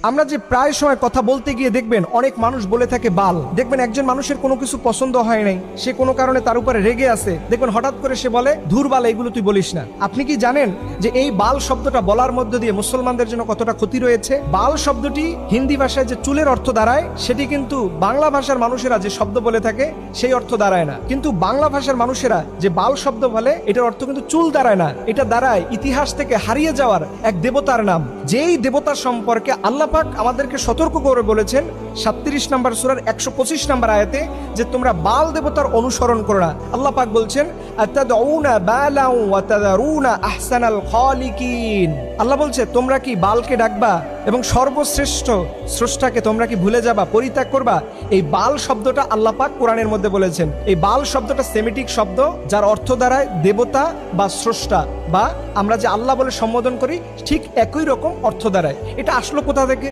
আমরা যে প্রায় সময় কথা বলতে গিয়ে দেখবেন অনেক মানুষ বলে থাকে বাল। দেখবেন একজন মানুষের কোনো কিছু পছন্দ হয় নাই, সে কোনো কারণে তার উপরে রেগে আছে, দেখবেন হঠাৎ করে সে বলে ধুর বাল, এগুলো তুই বলিস না। আপনি কি জানেন যে এই বাল শব্দটা বলার মধ্য দিয়ে মুসলমানদের জন্য কতটা ক্ষতি রয়েছে? বাল শব্দটি হিন্দি ভাষায় যে চুলের অর্থ দাঁড়ায়, সেটি কিন্তু বাংলা ভাষার মানুষেরা যে শব্দ বলে থাকে সেই অর্থ দাঁড়ায় না। কিন্তু বাংলা ভাষার মানুষেরা যে বাল শব্দ বলে, এটার অর্থ কিন্তু চুল দাঁড়ায় না, এটা দাঁড়ায় ইতিহাস থেকে হারিয়ে যাওয়ার এক দেবতার নাম। যেই দেবতার সম্পর্কে আল্লাহ পাক আমাদেরকে সতর্ক করে বলেছেন 37 নম্বর সূরার 125 নম্বর আয়াতে, যে তোমরা বাল দেবতার অনুসরণ করো না। আল্লাহ পাক বলছেন আতাদউনা বালাউ ওয়া তাযারুনা আহসানাল খালিকিন। আল্লাহ বলছে তোমরা কি বালকে ডাকবা এবং সর্বশ্রেষ্ঠ স্রষ্টাকে তোমরা কি ভুলে যাবা, পরিত্যাগ করবা? এই বাল শব্দটা আল্লাহ পাক কোরআনের মধ্যে বলেছেন। এই বাল শব্দটা সেমিটিক শব্দ, যার অর্থ দাঁড়ায় দেবতা বা স্রষ্টা, বা আমরা যে আল্লাহ বলে সম্বোধন করি ঠিক একই রকম অর্থ দাঁড়ায়। এটা আসলো কোথা থেকে?